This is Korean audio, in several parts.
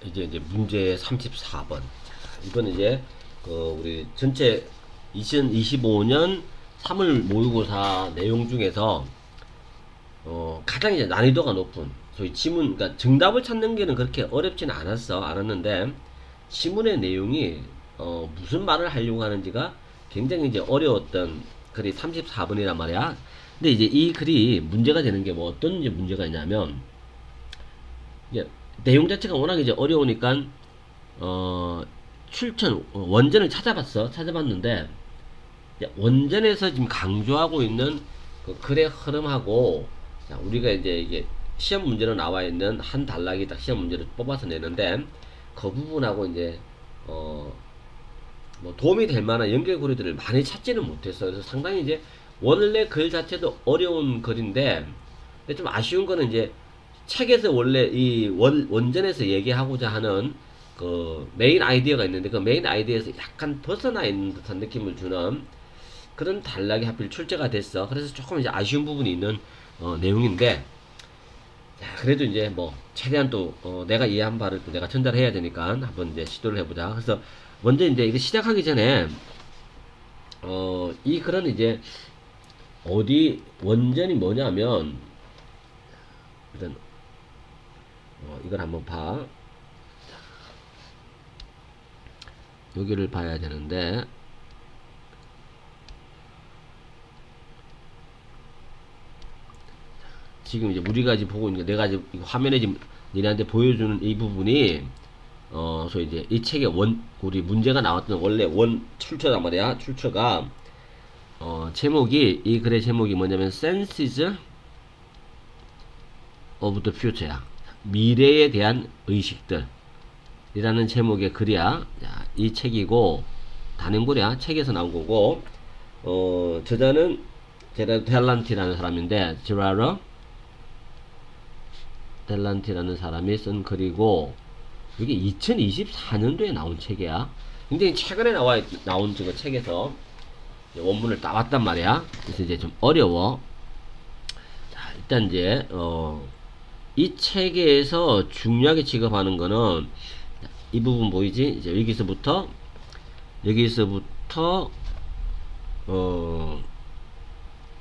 이제 문제 34번. 이건 이제 우리 전체 2025년 3월 모의고사 내용 중에서 가장 이제 난이도가 높은 소위 지문, 그러니까 정답을 찾는 게는 그렇게 어렵지는 않았는데 지문의 내용이 무슨 말을 하려고 하는지가 굉장히 이제 어려웠던 글이 34번이란 말이야. 근데 이제 이 글이 문제가 되는 게 뭐 어떤 이제 문제가 있냐면, 이제 내용 자체가 워낙 이제 어려우니까 출처 원전을 찾아봤는데 원전에서 지금 강조하고 있는 그 글의 흐름하고, 자, 우리가 이제 이게 시험 문제로 나와 있는 한 단락이 딱 시험 문제를 뽑아서 내는데 그 부분하고 이제 뭐 도움이 될 만한 연결고리들을 많이 찾지는 못했어. 그래서 상당히 이제 원래 글 자체도 어려운 글인데, 근데 좀 아쉬운 거는 이제 책에서 원래 이 원전에서 얘기하고자 하는 그 메인 아이디어가 있는데 그 메인 아이디어에서 약간 벗어나 있는 듯한 느낌을 주는 그런 단락이 하필 출제가 됐어. 그래서 조금 이제 아쉬운 부분이 있는 내용인데, 자, 그래도 이제 뭐 최대한 또 내가 이해한 바를 또 내가 전달해야 되니까 한번 이제 시도를 해보자. 그래서 먼저 이제 이거 시작하기 전에 이 글은 이제 어디 원전이 뭐냐면, 일단 이걸 한번 봐. 여기를 봐야 되는데, 지금 이제 우리가 지금 보고 있는 게, 내가 지금 화면에 지금 니네한테 보여주는 이 부분이 소위 이제 이 책의 우리 문제가 나왔던 원래 출처란 말이야. 출처가 제목이, 이 글의 제목이 뭐냐면 Senses of the Future야. 미래에 대한 의식들 이라는 제목의 글이야. 자, 이 책이고, 단행본이야. 책에서 나온 거고, 저자는 제라르 델란티라는 사람인데, 제라르 델란티라는 사람이 쓴 글이고, 이게 2024년도에 나온 책이야. 굉장히 최근에 나온 저 책에서 원문을 따왔단 말이야. 그래서 이제 좀 어려워. 자, 일단 이제 이 책에서 중요하게 취급하는 거는 이 부분 보이지? 이제 여기서부터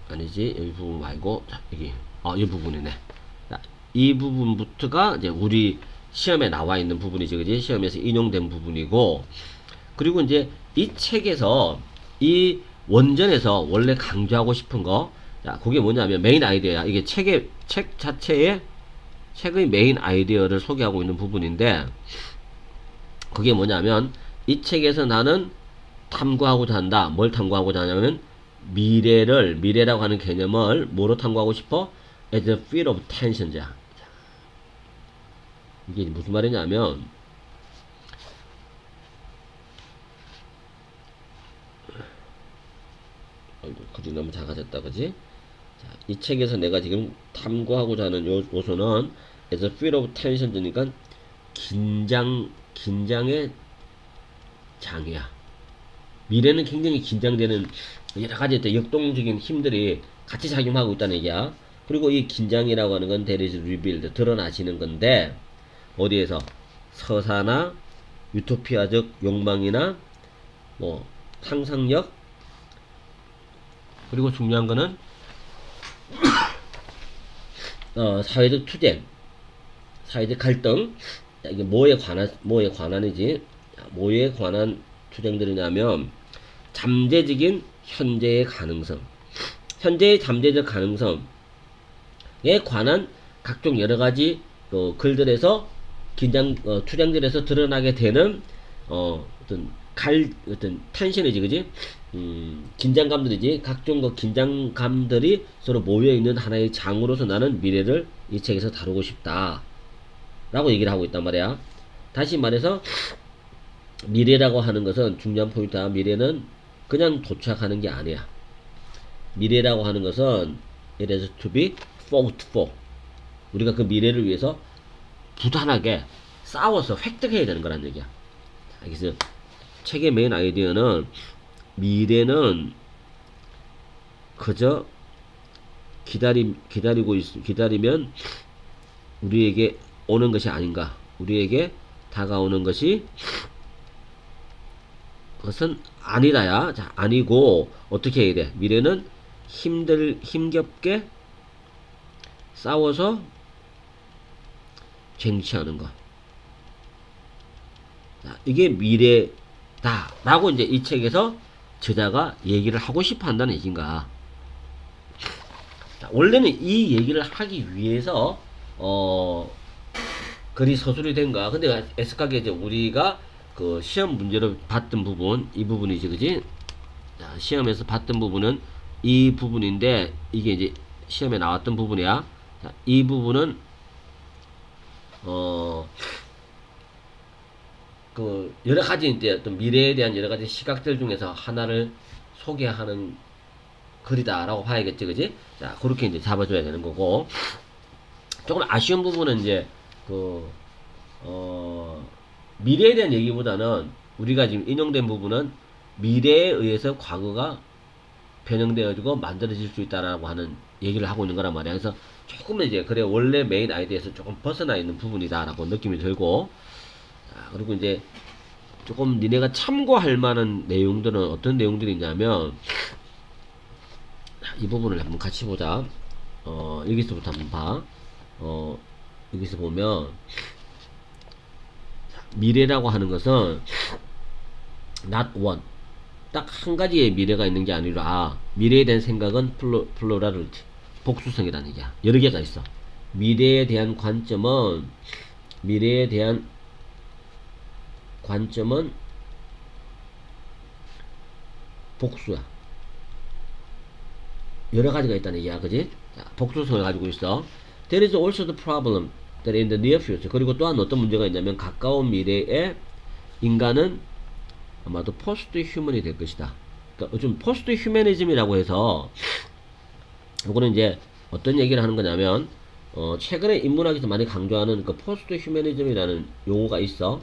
아니지, 여기 부분 말고, 자, 여기 이 부분이네. 자, 이 부분부터가 이제 우리 시험에 나와 있는 부분이지, 그지? 시험에서 인용된 부분이고, 그리고 이제 이 책에서 이 원전에서 원래 강조하고 싶은 거, 자, 그게 뭐냐면 메인 아이디어야. 이게 책 자체의 책의 메인 아이디어를 소개하고 있는 부분인데, 그게 뭐냐면 이 책에서 나는 탐구하고자 한다. 뭘 탐구하고자 하냐면 미래라고 하는 개념을 뭐로 탐구하고 싶어? As a field of tension자. 이게 무슨 말이냐면, 글이 너무 작아졌다, 그지? 자, 이 책에서 내가 지금 탐구하고자 하는 요소는 as a field of tension이니까 긴장의 장이야. 미래는 굉장히 긴장되는 여러 가지 역동적인 힘들이 같이 작용하고 있다는 얘기야. 그리고 이 긴장이라고 하는 건 there is revealed, 드러나지는 건데, 어디에서? 서사나 유토피아적 욕망이나 뭐 상상력, 그리고 중요한 거는 사회적 투쟁, 사회적 갈등. 이게 뭐에 관한이지? 뭐에 관한 투쟁들이냐면 잠재적인 현재의 가능성, 현재의 잠재적 가능성에 관한 각종 여러 가지 글들에서 투쟁들에서 드러나게 되는 어떤 텐션이지, 그지? 긴장감들이지. 각종 긴장감들이 서로 모여있는 하나의 장으로서 나는 미래를 이 책에서 다루고 싶다 라고 얘기를 하고 있단 말이야. 다시 말해서 미래라고 하는 것은 중요한 포인트야. 미래는 그냥 도착하는 게 아니야. 미래라고 하는 것은 it has to be fought for. 우리가 그 미래를 위해서 부단하게 싸워서 획득해야 되는 거란 얘기야. 그래서 책의 메인 아이디어는 미래는 그저 기다리면 우리에게 오는 것이 아닌가. 우리에게 다가오는 것이 그것은 아니다야. 자, 아니고 어떻게 해야 돼? 미래는 힘겹게 싸워서 쟁취하는 거. 자, 이게 미래다 라고 이제 이 책에서 저자가 얘기를 하고 싶어 한다는 얘기인가. 자, 원래는 이 얘기를 하기 위해서 글이 서술이 된 거야. 근데 애석하게 이제 우리가 그 시험 문제로 봤던 부분, 이 부분이지, 그지? 자, 시험에서 봤던 부분은 이 부분인데, 이게 이제 시험에 나왔던 부분이야. 자, 이 부분은, 그, 여러 가지 이제 어떤 미래에 대한 여러 가지 시각들 중에서 하나를 소개하는 글이다라고 봐야겠지, 그지? 자, 그렇게 이제 잡아줘야 되는 거고. 조금 아쉬운 부분은 이제, 미래에 대한 얘기보다는 우리가 지금 인용된 부분은 미래에 의해서 과거가 변형되어지고 만들어질 수 있다라고 하는 얘기를 하고 있는 거란 말이야. 그래서 조금은 이제 그래 원래 메인 아이디어에서 조금 벗어나 있는 부분이다라고 느낌이 들고, 그리고 이제 조금 니네가 참고할 만한 내용들은 어떤 내용들이 있냐면 이 부분을 한번 같이 보자. 여기서부터 한번 봐. 여기서 보면 미래라고 하는 것은 not one, 딱 한 가지의 미래가 있는 게 아니라 미래에 대한 생각은 plurality, 복수성이라는 얘기야. 여러 개가 있어. 미래에 대한 관점은 복수야. 여러 가지가 있다는 얘기야, 그지? 자, 복수성을 가지고 있어. There is also the problem that in the near future, 그리고 또한 어떤 문제가 있냐면 가까운 미래에 인간은 아마도 포스트 휴먼이 될 것이다. 그러니까 요즘 포스트 휴머니즘이라고 해서 이거는 이제 어떤 얘기를 하는 거냐면 최근에 인문학에서 많이 강조하는 그 포스트 휴머니즘이라는 용어가 있어.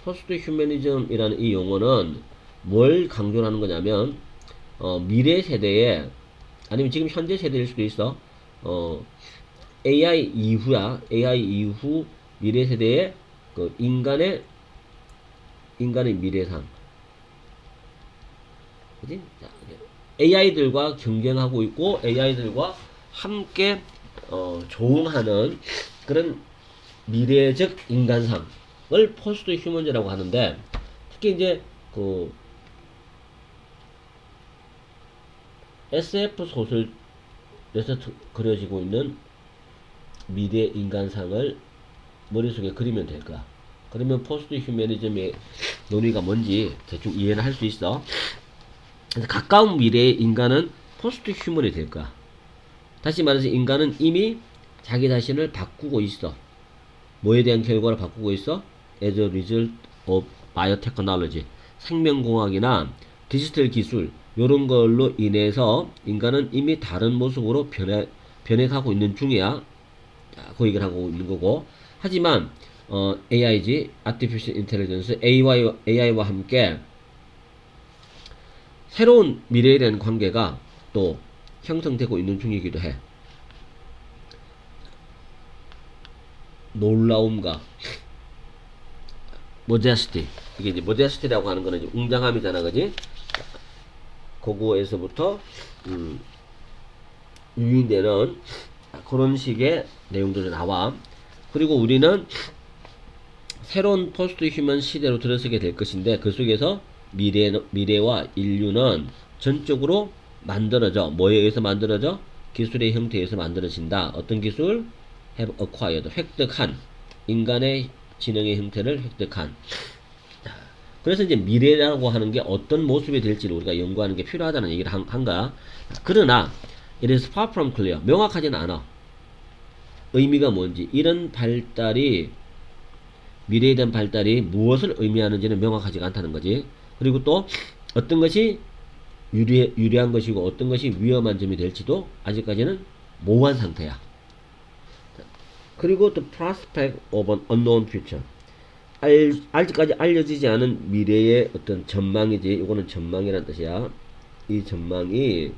포스트 휴머니즘이라는 이 용어는 뭘 강조를 하는 거냐면 미래 세대에, 아니면 지금 현재 세대일 수도 있어. AI 이후야. AI 이후 미래 세대의 그 인간의 미래상. 그지? AI들과 경쟁하고 있고 AI들과 함께 조응하는 그런 미래적 인간상을 포스트 휴먼즈라고 하는데, 특히 이제 그 SF 소설에서 그려지고 있는 미래 인간상을 머릿속에 그리면 될 거야. 그러면 포스트 휴머니즘의 논의가 뭔지 대충 이해는 할 수 있어. 그래서 가까운 미래의 인간은 포스트 휴먼이 될 거야. 다시 말해서 인간은 이미 자기 자신을 바꾸고 있어. 뭐에 대한 결과를 바꾸고 있어? As a result of biotechnology, 생명공학이나 디지털 기술 요런 걸로 인해서 인간은 이미 다른 모습으로 변해가고 있는 중이야. 그 얘기를 하고 있는 거고. 하지만 AI지, Artificial Intelligence, AI와 함께 새로운 미래에 대한 관계가 또 형성되고 있는 중이기도 해. 놀라움과 modesty, 이게 이제 modesty라고 하는 거는 이제 웅장함이잖아, 그지? 그거에서부터 유인되는 그런 식의 내용들이 나와. 그리고 우리는 새로운 포스트 휴먼 시대로 들어서게 될 것인데, 그 속에서 미래와 인류는 전적으로 만들어져. 뭐에 의해서 만들어져? 기술의 형태에 의해서 만들어진다. 어떤 기술? have acquired, 획득한, 인간의 지능의 형태를 획득한. 그래서 이제 미래라고 하는 게 어떤 모습이 될지를 우리가 연구하는 게 필요하다는 얘기를 한 거야. 그러나 it is far from clear, 명확하지는 않아. 의미가 뭔지, 이런 발달이, 미래에 대한 발달이 무엇을 의미하는지는 명확하지가 않다는 거지. 그리고 또 어떤 것이 유리한 것이고 어떤 것이 위험한 점이 될지도 아직까지는 모호한 상태야. 그리고 the prospect of an unknown future, 아직까지 알려지지 않은 미래의 어떤 전망이지. 이거는 전망이란 뜻이야. 이 전망이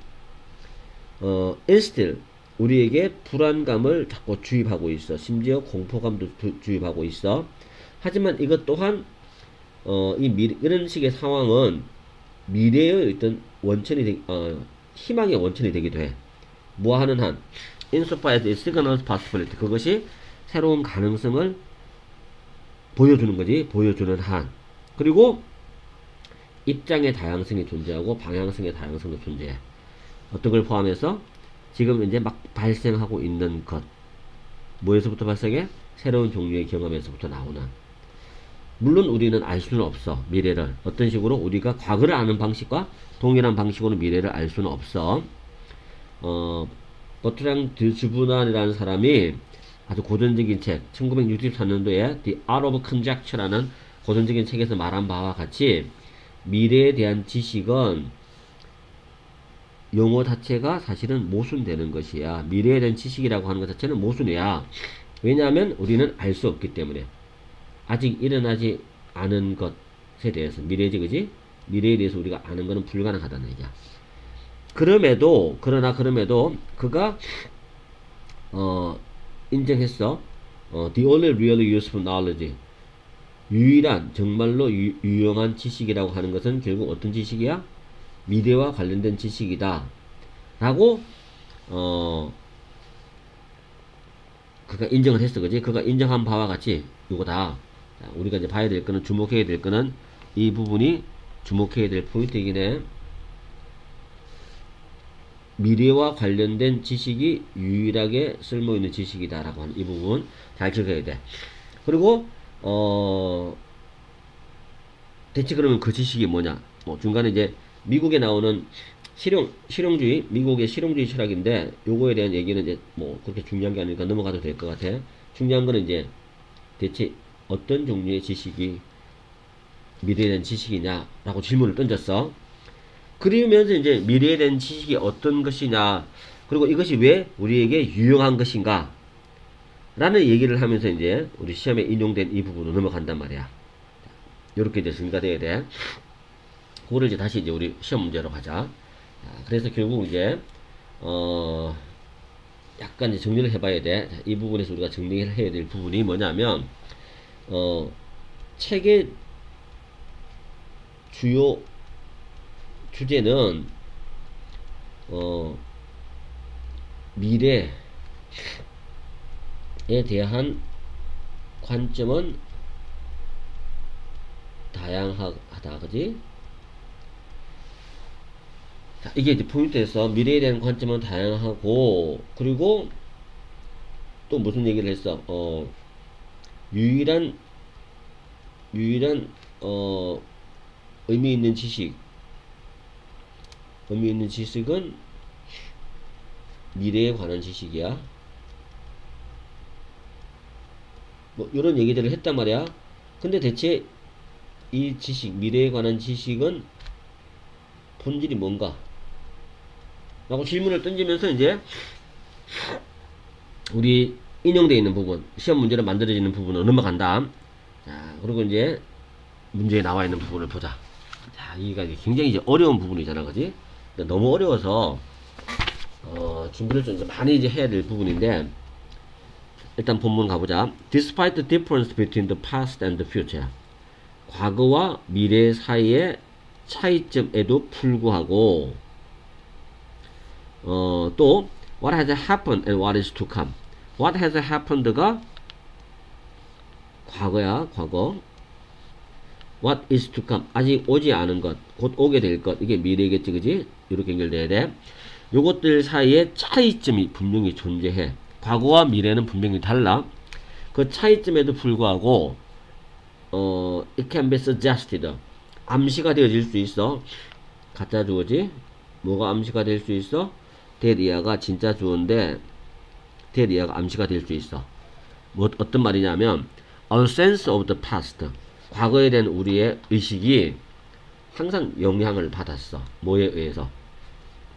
instill 우리에게 불안감을 자꾸 주입하고 있어. 심지어 공포감도 주입하고 있어. 하지만 이것 또한 이런 식의 상황은 미래의 어떤 원천이 희망의 원천이 되기도 해. 무한한 한 insofar as it signals possibility. 그것이 새로운 가능성을 보여주는 거지. 보여주는 한. 그리고 입장의 다양성이 존재하고 방향성의 다양성도 존재해. 어떤 걸 포함해서 지금 이제 막 발생하고 있는 것. 뭐에서부터 발생해? 새로운 종류의 경험에서부터 나오는. 물론 우리는 알 수는 없어. 미래를. 어떤 식으로? 우리가 과거를 아는 방식과 동일한 방식으로 미래를 알 수는 없어. 버트랑 드주부난이라는 사람이 아주 고전적인 책, 1964년도에 The Art of Conjecture라는 고전적인 책에서 말한 바와 같이 미래에 대한 지식은 용어 자체가 사실은 모순되는 것이야. 미래에 대한 지식이라고 하는 것 자체는 모순이야. 왜냐하면 우리는 알 수 없기 때문에. 아직 일어나지 않은 것에 대해서 미래지, 그지? 미래에 대해서 우리가 아는 것은 불가능하다는 얘기야. 그럼에도 그가 인정했어. The only really useful knowledge, 유일한 정말로 유용한 지식이라고 하는 것은 결국 어떤 지식이야? 미래와 관련된 지식이다 라고 그가 인정을 했어. 그지? 그가 인정한 바와 같이 이거다. 우리가 이제 봐야 될 거는, 주목해야 될 거는 이 부분이 주목해야 될 포인트이긴 해. 미래와 관련된 지식이 유일하게 쓸모있는 지식이다 라고 하는 이 부분 잘 적어야 돼. 그리고 대체 그러면 그 지식이 뭐냐? 중간에 이제 미국에 나오는 실용주의, 미국의 실용주의 철학인데 요거에 대한 얘기는 이제 그렇게 중요한 게 아니니까 넘어가도 될 것 같아. 중요한 거는 이제 대체 어떤 종류의 지식이 미래에 대한 지식이냐 라고 질문을 던졌어. 그러면서 이제 미래에 대한 지식이 어떤 것이냐, 그리고 이것이 왜 우리에게 유용한 것인가 라는 얘기를 하면서 이제 우리 시험에 인용된 이 부분으로 넘어간단 말이야. 이렇게 이제 정리가 돼야 돼. 그거를 이제 다시 이제 우리 시험 문제로 가자. 그래서 결국 이제 약간 이제 정리를 해봐야 돼. 이 부분에서 우리가 정리를 해야 될 부분이 뭐냐면 책의 주요 주제는 미래에 대한 관점은 다양하다, 그지? 자, 이게 이제 포인트에서 미래에 대한 관점은 다양하고, 그리고 또 무슨 얘기를 했어? 유일한 의미 있는 지식은 미래에 관한 지식이야. 이런 얘기들을 했단 말이야. 근데 대체 이 지식, 미래에 관한 지식은 본질이 뭔가? 라고 질문을 던지면서 이제 우리 인용되어 있는 부분, 시험 문제로 만들어지는 부분으로 넘어간다. 자, 그리고 이제 문제에 나와 있는 부분을 보자. 자, 이게 굉장히 이제 어려운 부분이잖아, 그지? 너무 어려워서 준비를 좀 이제 많이 이제 해야 될 부분인데, 일단 본문 가보자. Despite the difference between the past and the future, 과거와 미래 사이의 차이점에도 불구하고 또 what has happened and what is to come. what has happened가 과거야, 과거. what is to come, 아직 오지 않은 것, 곧 오게 될 것, 이게 미래겠지, 그지? 이렇게 연결돼야 돼. 요것들 사이에 차이점이 분명히 존재해. 과거와 미래는 분명히 달라. 그 차이점에도 불구하고 it can be suggested, 암시가 되어질 수 있어. 가짜 주어지? 뭐가 암시가 될 수 있어? 대리아가 진짜 주어인데 대리아가 암시가 될 수 있어. 어떤 말이냐면 our sense of the past, 과거에 대한 우리의 의식이 항상 영향을 받았어. 뭐에 의해서?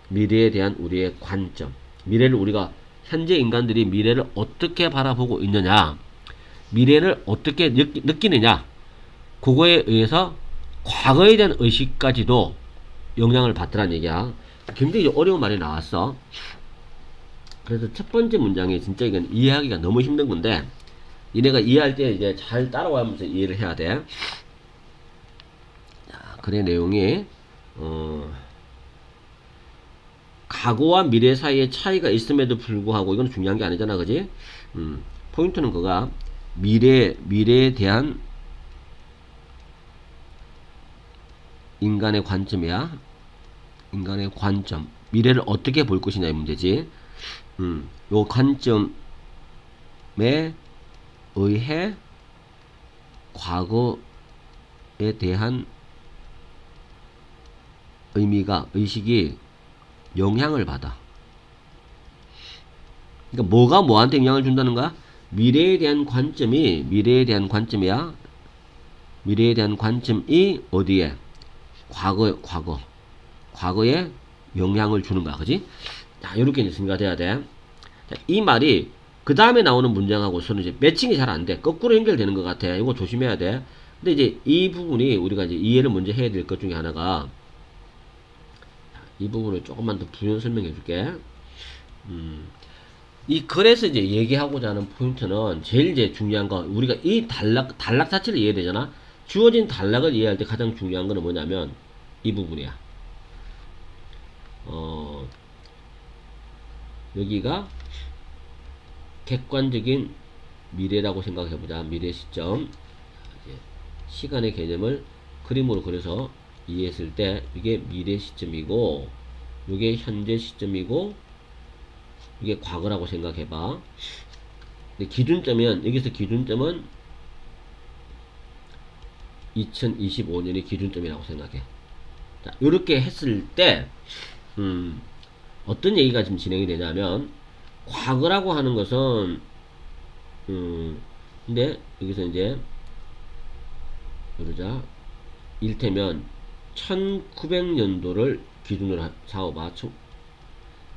미래에 대한 우리의 관점. 미래를 우리가, 현재 인간들이 미래를 어떻게 바라보고 있느냐, 미래를 어떻게 느끼느냐, 그거에 의해서 과거에 대한 의식까지도 영향을 받더란 얘기야. 굉장히 어려운 말이 나왔어. 그래서 첫 번째 문장이 진짜 이건 이해하기가 너무 힘든 건데, 이내가 이해할 때 이제 잘 따라가면서 이해를 해야 돼. 자, 글의 내용이, 과거와 미래 사이에 차이가 있음에도 불구하고, 이건 중요한 게 아니잖아, 그지? 포인트는 그가 미래에 대한 인간의 관점이야. 인간의 관점. 미래를 어떻게 볼 것이냐의 문제지. 요 관점에 의해 과거에 대한 의식이 영향을 받아. 그러니까 뭐가 뭐한테 영향을 준다는 거야? 미래에 대한 관점이야. 미래에 대한 관점이 어디에? 과거에 영향을 주는 거야. 그지? 자, 요렇게 이제 생각돼야 돼. 자, 이 말이 그 다음에 나오는 문장하고서는 이제 매칭이 잘 안 돼. 거꾸로 연결되는 것 같아. 이거 조심해야 돼. 근데 이제 이 부분이 우리가 이제 이해를 먼저 해야 될 것 중에 하나가, 이 부분을 조금만 더 부연 설명해 줄게. 이 글에서 이제 얘기하고자 하는 포인트는 제일 이제 중요한 거, 우리가 이 단락 자체를 이해해야 되잖아. 주어진 단락을 이해할 때 가장 중요한 거는 뭐냐면 이 부분이야. 여기가 객관적인 미래라고 생각해보자. 미래 시점. 시간의 개념을 그림으로 그려서 이해했을 때 이게 미래 시점이고, 이게 현재 시점이고, 이게 과거라고 생각해봐. 근데 기준점은, 여기서 기준점은 2025년이 기준점이라고 생각해. 자, 요렇게 했을 때, 어떤 얘기가 지금 진행이 되냐면, 과거라고 하는 것은, 근데 여기서 이제, 그러자, 일테면, 1900년도를 기준으로 삼아봐.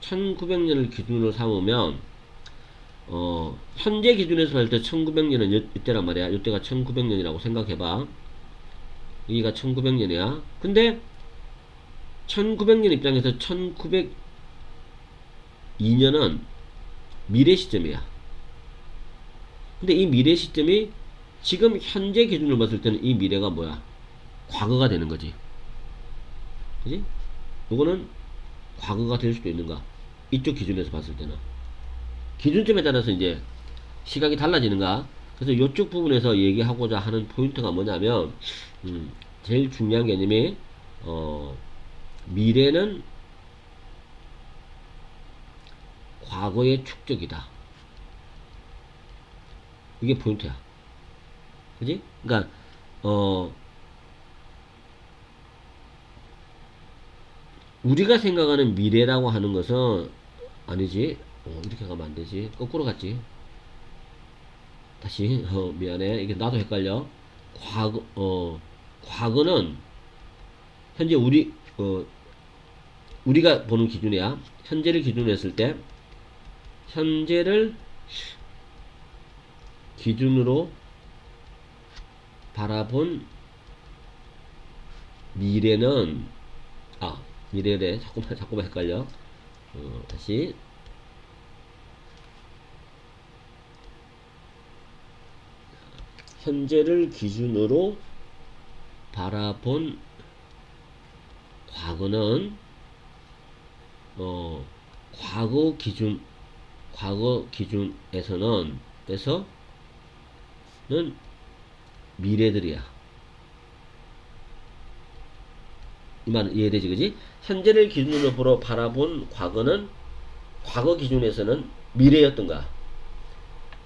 1900년을 기준으로 삼으면, 현재 기준에서 볼 때 1900년은 이때란 말이야. 이때가 1900년이라고 생각해봐. 여기가 1900년이야. 근데 1900년 입장에서 1902년은 미래 시점이야. 근데 이 미래 시점이 지금 현재 기준으로 봤을 때는 이 미래가 뭐야? 과거가 되는 거지. 그지? 요거는 과거가 될 수도 있는가? 이쪽 기준에서 봤을 때는. 기준점에 따라서 이제 시각이 달라지는가? 그래서 이쪽 부분에서 얘기하고자 하는 포인트가 뭐냐면, 제일 중요한 개념이, 미래는 과거의 축적이다. 이게 포인트야. 그지? 그러니까, 우리가 생각하는 미래라고 하는 것은, 아니지. 이렇게 가면 안 되지. 거꾸로 갔지. 다시, 미안해. 이게 나도 헷갈려. 과거는, 현재 우리가 보는 기준이야. 현재를 기준으로 했을 때, 현재를 기준으로 바라본 미래는, 미래래. 자꾸만 헷갈려. 다시. 현재를 기준으로 바라본 과거는, 과거 기준에서는 미래들이야. 이 말은 이해되지, 그지? 현재를 기준으로 바라본 과거는 과거 기준에서는 미래였던가.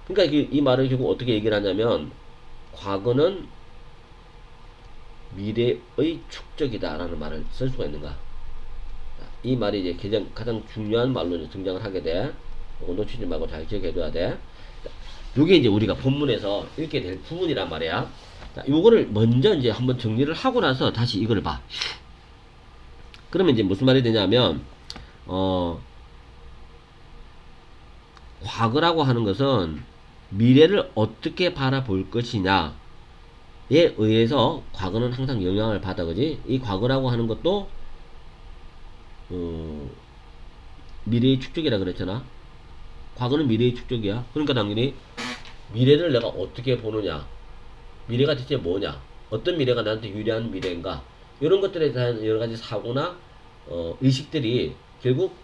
그러니까 이 말을 결국 어떻게 얘기를 하냐면, 과거는 미래의 축적이다 라는 말을 쓸 수가 있는가. 이 말이 이제 가장 중요한 말로 이제 등장을 하게 돼. 이거 놓치지 말고 잘 기억해둬야 돼. 요게 이제 우리가 본문에서 읽게 될 부분이란 말이야. 자, 요거를 먼저 이제 한번 정리를 하고 나서 다시 이걸 봐. 그러면 이제 무슨 말이 되냐면, 과거라고 하는 것은 미래를 어떻게 바라볼 것이냐에 의해서 과거는 항상 영향을 받아, 그지? 이 과거라고 하는 것도 미래의 축적이라 그랬잖아. 과거는 미래의 축적이야. 그러니까 당연히 미래를 내가 어떻게 보느냐, 미래가 대체 뭐냐, 어떤 미래가 나한테 유리한 미래인가, 이런 것들에 대한 여러 가지 사고나 의식들이 결국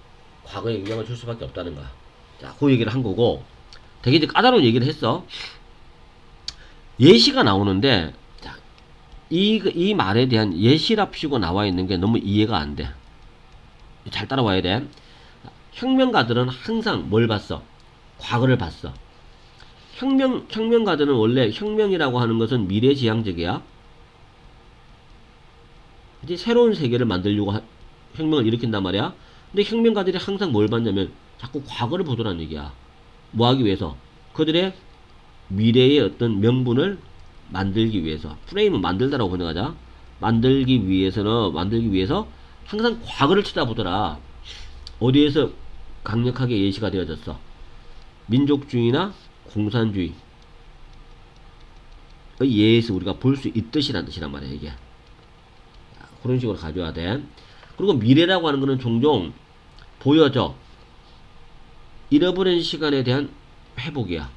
과거에 영향을 줄 수밖에 없다는 거야. 자, 그 얘기를 한 거고, 되게 이제 까다로운 얘기를 했어. 예시가 나오는데, 자, 이 말에 대한 예시랍시고 나와 있는 게 너무 이해가 안 돼. 잘 따라와야 돼. 혁명가들은 항상 뭘 봤어? 과거를 봤어. 혁명가들은 원래 혁명이라고 하는 것은 미래지향적이야. 그치? 새로운 세계를 만들려고 혁명을 일으킨단 말이야. 근데 혁명가들이 항상 뭘 봤냐면 자꾸 과거를 보더란 얘기야. 뭐 하기 위해서? 그들의 미래의 어떤 명분을 만들기 위해서. 프레임을 만들다라고 번역하자. 만들기 위해서 항상 과거를 쳐다보더라. 어디에서 강력하게 예시가 되어졌어? 민족주의나 공산주의 예에서 우리가 볼 수 있듯이란 뜻이란 말이야, 이게. 그런 식으로 가져야 돼. 그리고 미래라고 하는 거는 종종 보여져. 잃어버린 시간에 대한 회복이야.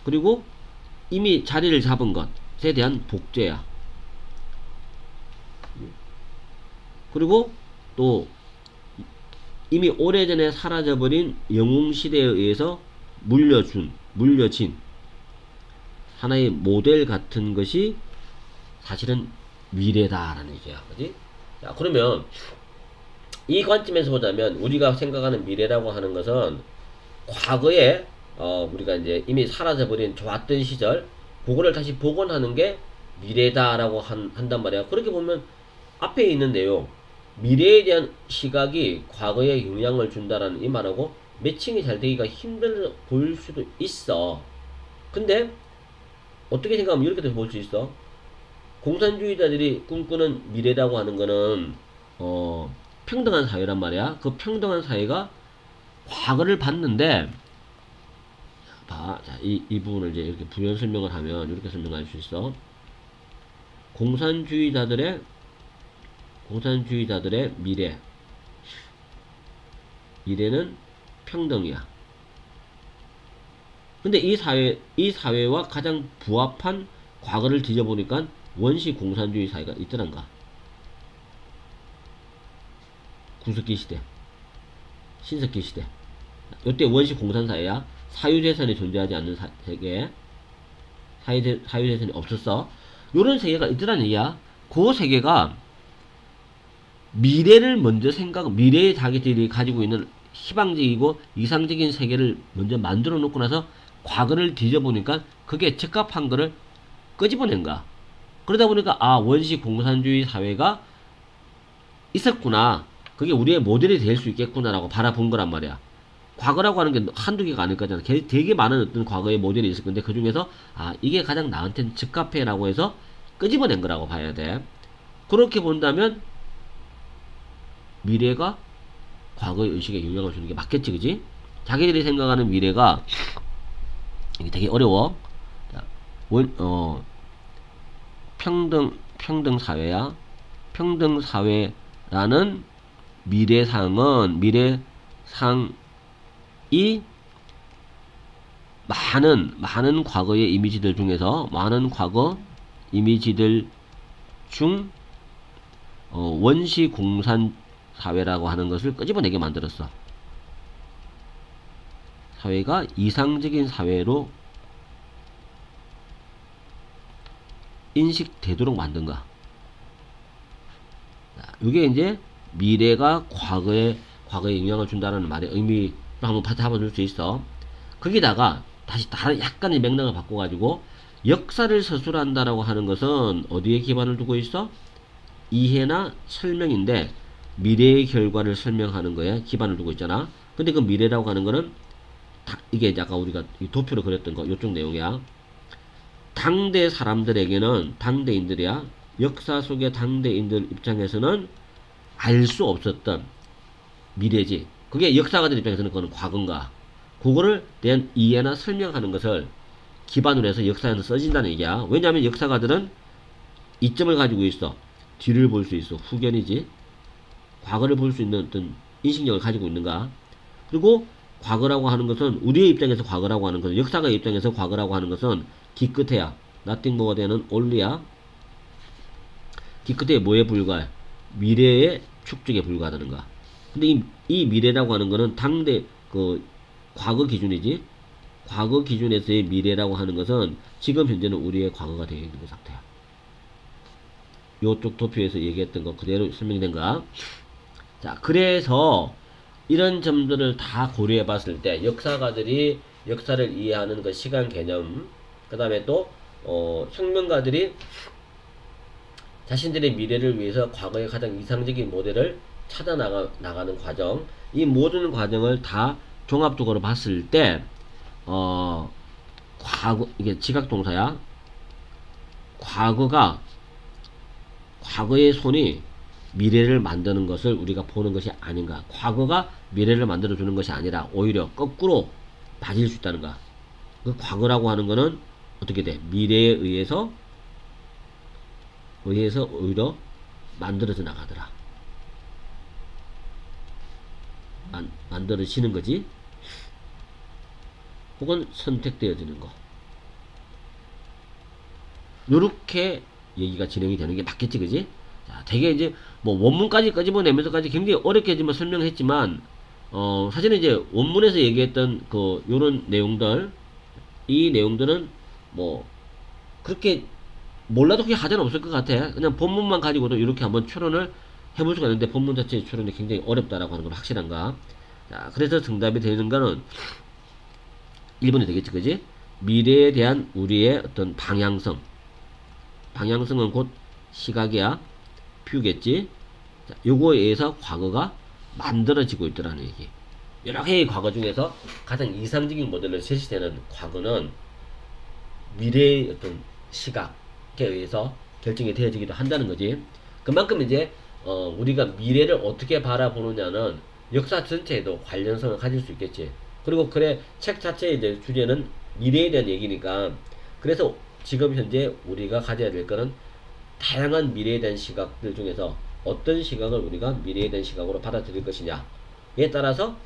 그리고 이미 자리를 잡은 것에 대한 복제야. 그리고 또 이미 오래전에 사라져버린 영웅시대에 의해서 물려진 하나의 모델 같은 것이 사실은 미래다라는 얘기야. 그지? 자, 그러면 이 관점에서 보자면 우리가 생각하는 미래라고 하는 것은 과거에 우리가 이제 이미 사라져버린 좋았던 시절, 그거를 다시 복원하는 게 미래다라고 한단 말이야. 그렇게 보면 앞에 있는 내용, 미래에 대한 시각이 과거에 영향을 준다라는 이 말하고 매칭이 잘 되기가 힘들어 보일 수도 있어. 근데 어떻게 생각하면 이렇게도 볼 수 있어. 공산주의자들이 꿈꾸는 미래라고 하는 거는 평등한 사회란 말이야. 그 평등한 사회가 과거를 봤는데, 봐. 자, 이 부분을 이제 이렇게 부연 설명을 하면 이렇게 설명할 수 있어. 공산주의자들의 미래는 평등이야. 근데 이 사회와 가장 부합한 과거를 뒤져보니까 원시 공산주의 사회가 있더란가. 구석기 시대, 신석기 시대. 이때 원시 공산사회야. 사유재산이 존재하지 않는 세계. 사유재산이 없었어. 요런 세계가 있더란 얘기야. 그 세계가 미래를 먼저 미래의 자기들이 가지고 있는 희망적이고 이상적인 세계를 먼저 만들어 놓고 나서 과거를 뒤져보니까 그게 적합한 거를 끄집어낸 거야. 그러다 보니까 원시 공산주의 사회가 있었구나. 그게 우리의 모델이 될 수 있겠구나라고 바라본 거란 말이야. 과거라고 하는 게 한두 개가 아닐 거잖아. 되게 많은 어떤 과거의 모델이 있을 건데 그 중에서 이게 가장 나한테는 적합해라고 해서 끄집어낸 거라고 봐야 돼. 그렇게 본다면 미래가 과거의 의식에 영향을 주는 게 맞겠지, 그지? 자기들이 생각하는 미래가 이게 되게 어려워. 자, 평등 사회야. 평등 사회라는 미래상이 많은 과거의 이미지들 중에서 많은 과거 이미지들 중 원시 공산 사회라고 하는 것을 끄집어내게 만들었어. 사회가 이상적인 사회로 인식되도록 만든 거. 이게 이제 미래가 과거에 영향을 준다는 말의 의미로 한번 잡아줄 수 있어. 거기다가 다시 다른 약간의 맥락을 바꿔가지고 역사를 서술한다라고 하는 것은 어디에 기반을 두고 있어? 이해나 설명인데 미래의 결과를 설명하는 거에 기반을 두고 있잖아. 근데 그 미래라고 하는 거는 이게 아까 우리가 도표로 그렸던 거 요쪽 내용이야. 당대 사람들에게는 당대인들이야. 역사 속의 당대인들 입장에서는 알 수 없었던 미래지. 그게 역사가들 입장에서는 그거는 과거인가. 그거를 대한 이해나 설명하는 것을 기반으로 해서 역사에서 써진다는 얘기야. 왜냐하면 역사가들은 이점을 가지고 있어. 뒤를 볼 수 있어. 후견이지. 과거를 볼 수 있는 어떤 인식력을 가지고 있는가. 그리고 과거라고 하는 것은 우리의 입장에서 과거라고 하는 것은 역사가의 입장에서 과거라고 하는 것은 기껏해야 nothing 뭐가 되는 only야. 기껏해야 뭐에 불과해? 미래의 축적에 불과하다는 거야. 근데 이 미래라고 하는 거는 당대 그 과거 기준이지. 과거 기준에서의 미래라고 하는 것은 지금 현재는 우리의 과거가 되어 있는 상태야. 요쪽 도표에서 얘기했던 거 그대로 설명된 거야. 자, 그래서 이런 점들을 다 고려해 봤을 때 역사가들이 역사를 이해하는 그 시간 개념, 그 다음에 또 혁명가들이 자신들의 미래를 위해서 과거의 가장 이상적인 모델을 찾아 나가는 과정, 이 모든 과정을 다 종합적으로 봤을 때 과거, 이게 지각동사야. 과거의 손이 미래를 만드는 것을 우리가 보는 것이 아닌가. 과거가 미래를 만들어주는 것이 아니라 오히려 거꾸로 봐질 수 있다는 거야. 그 과거라고 하는 거는 어떻게 돼? 미래에 의해서 오히려 만들어져 나가더라. 만들어지는 거지. 혹은 선택되어지는 거. 요렇게 얘기가 진행이 되는 게 맞겠지, 그지? 자, 되게 이제, 뭐, 원문까지 끄집어내면서까지 굉장히 어렵게 설명을 했지만, 사실은 이제 원문에서 얘기했던 요런 내용들, 이 내용들은 뭐, 그렇게 몰라도 그게 하자는 없을 것 같아. 그냥 본문만 가지고도 이렇게 한번 추론을 해볼 수가 있는데, 본문 자체의 추론이 굉장히 어렵다라고 하는 건 확실한가? 자, 그래서 정답이 되는 거는 1번이 되겠지, 그지? 미래에 대한 우리의 어떤 방향성. 방향성은 곧 시각이야. 뷰겠지? 자, 요거에 의해서 과거가 만들어지고 있더라는 얘기. 여러 개의 과거 중에서 가장 이상적인 모델로 제시되는 과거는 미래의 어떤 시각에 의해서 결정이 되어지기도 한다는 거지. 그만큼 이제, 우리가 미래를 어떻게 바라보느냐는 역사 전체에도 관련성을 가질 수 있겠지. 그리고 그래, 책 자체의 이제 주제는 미래에 대한 얘기니까, 그래서 지금 현재 우리가 가져야 될 거는 다양한 미래에 대한 시각들 중에서 어떤 시각을 우리가 미래에 대한 시각으로 받아들일 것이냐에 따라서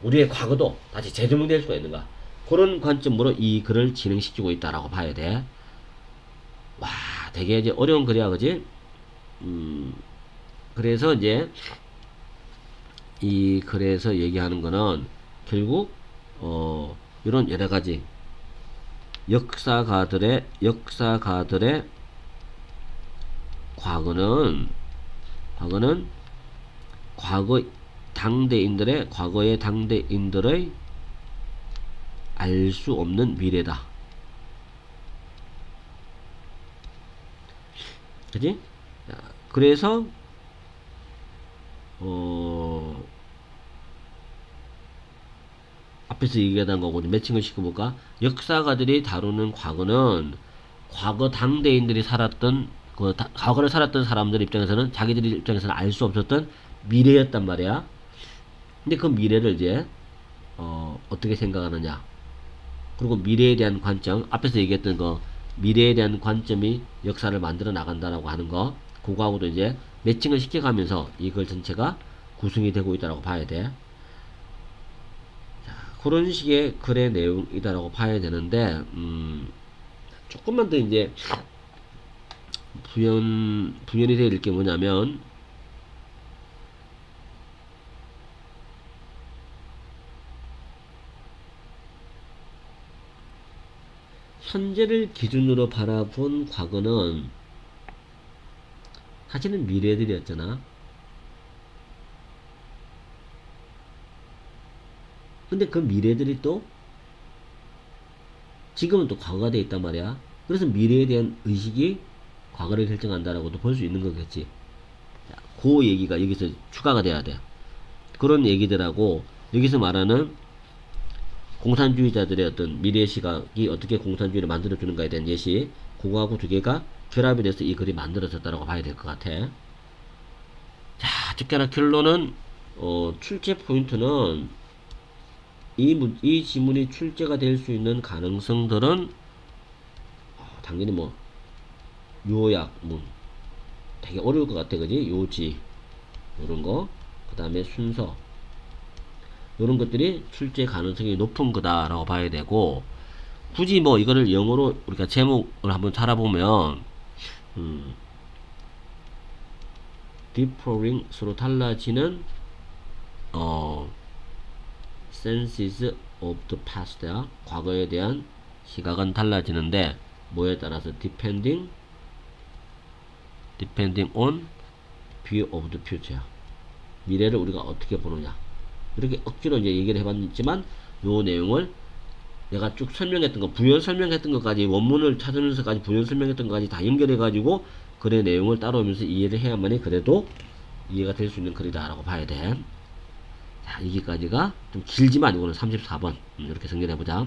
우리의 과거도 다시 재조명될 수가 있는가. 그런 관점으로 이 글을 진행시키고 있다라고 봐야 돼. 와, 되게 이제 어려운 글이야, 그지? 그래서 이제 이 글에서 얘기하는 거는 결국 이런 여러 가지 역사가들의 과거는 과거의 당대인들의 알 수 없는 미래다. 그지? 그래서 앞에서 얘기하던 거고 매칭을 시켜볼까? 역사가들이 다루는 과거는 과거 당대인들이 살았던 과거를 살았던 사람들 입장에서는 자기들의 입장에서는 알 수 없었던 미래였단 말이야. 근데 그 미래를 이제 어떻게 생각하느냐. 그리고 미래에 대한 관점, 앞에서 얘기했던 거 미래에 대한 관점이 역사를 만들어 나간다라고 하는 거, 그거하고도 이제 매칭을 시켜가면서 이 글 전체가 구성이 되고 있다라고 봐야 돼. 자, 그런 식의 글의 내용이다라고 봐야 되는데, 조금만 더 이제 부연이 될 게 뭐냐면, 현재를 기준으로 바라본 과거는 사실은 미래들이었잖아. 근데 그 미래들이 또 지금은 또 과거가 돼 있단 말이야. 그래서 미래에 대한 의식이 과거를 결정한다라고도 볼 수 있는 거겠지. 자, 그 얘기가 여기서 추가가 돼야 돼. 그런 얘기들하고 여기서 말하는 공산주의자들의 어떤 미래 시각이 어떻게 공산주의를 만들어주는가에 대한 예시, 그거하고 두 개가 결합이 돼서 이 글이 만들어졌다라고 봐야 될 것 같아. 자, 즉가나 결론은 출제 포인트는 이 지문이 출제가 될 수 있는 가능성들은 당연히 뭐 요약문 되게 어려울 것 같아, 그지? 요지 이런 거, 그 다음에 순서, 이런 것들이 출제 가능성이 높은 거다라고 봐야 되고, 굳이 뭐 이거를 영어로 우리가 제목을 한번 찾아보면 differing 서로 달라지는 senses of the past, 과거에 대한 시각은 달라지는데 뭐에 따라서 depending on view of the future, 미래를 우리가 어떻게 보느냐, 이렇게 억지로 이제 얘기를 해봤지만 요 내용을 내가 쭉 설명했던 거, 부연 설명했던 것까지, 원문을 찾으면서까지 부연 설명했던 것까지 다 연결해가지고 글의 내용을 따라오면서 이해를 해야만이 그래도 이해가 될 수 있는 글이다라고 봐야 돼. 자, 여기까지가 좀 길지만 이거는 34번 이렇게 정리해보자.